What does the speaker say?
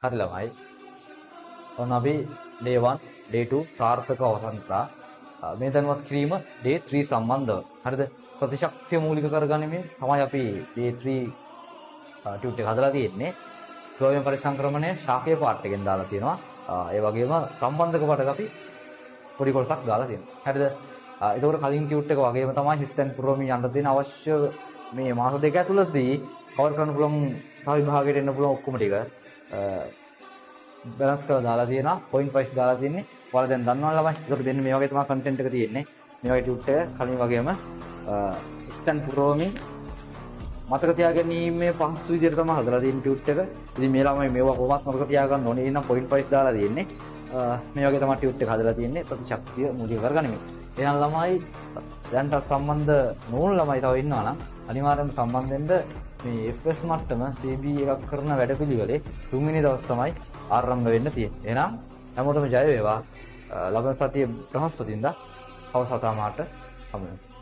හරි ළමයි. ඔන්න අපි day 1, day 2 සාර්ථකව අවසන් කරා. මේ දැනුවත් කිරීම day 3 සම්බන්ධව. හරිද? ප්‍රතිශක්තිය මූලික කරගනිමින් තමයි අපි day 3 ටියුට් එක හදලා තියෙන්නේ. ක්ලෝරින් පරිසංක්‍රමණය ශාකීය පාර්ට් එකෙන් දාලා තියෙනවා. ඒ වගේම සම්බන්ධක පාඩක අපි පොඩි කොටසක් දාලා තියෙනවා. හරිද? ඒකෝර කලින් ටියුට් එක වගේම තමයි හිස්තැන් පුරවමින් යන්න තියෙන අවශ්‍ය මේ මාස දෙක ඇතුළතදී කවර් කරන්න පුළුවන් සහ විභාගයට එන්න පුළුවන් ඔක්කොම ටික බැලන්ස් කරලා දාලා තියෙනවා. පොයින්ට් වයිස් දාලා තියෙන්නේ. ඔයාලා දැන් දන්නවා ළමයි. ඒකට දෙන්න මේ වගේ තමයි කන්ටෙන්ට් එක තියෙන්නේ. මේ වගේ ටියුට් එක කලින් වගේම හිස්තැන් පුරවමින් මතක තියාගැනීමේ පහසු විදිහට තමයි හදලා තියෙන ටියුට් එක. ඉතින් මේ ළමයි මේවා කොහොමවත් මතක තියාගන්න ඕනේ නම් පොයින්ට් වයිස් දාලා තියෙන්නේ. මේ වගේ තමයි ටියුට් එක හදලා තියෙන්නේ ප්‍රතිශක්තිය මූලික කරගනිමින්. එහෙනම් ළමයි දැන්ට සම්බන්ධ නෝන ළමයි තව ඉන්නවා නම් අනිවාර්යයෙන්ම සම්බන්ධ වෙන්න මේ FS මට්ටම CB එකක් කරන වැඩපිළිවෙලේ 3 වෙනි දවස් තමයි ආරම්භ වෙන්න තියෙන්නේ. එහෙනම් හැමෝටම ජය වේවා. ලබන සතියේ බ්‍රහස්පතින්දා හවස 7:00 මාට හමු වෙනවා.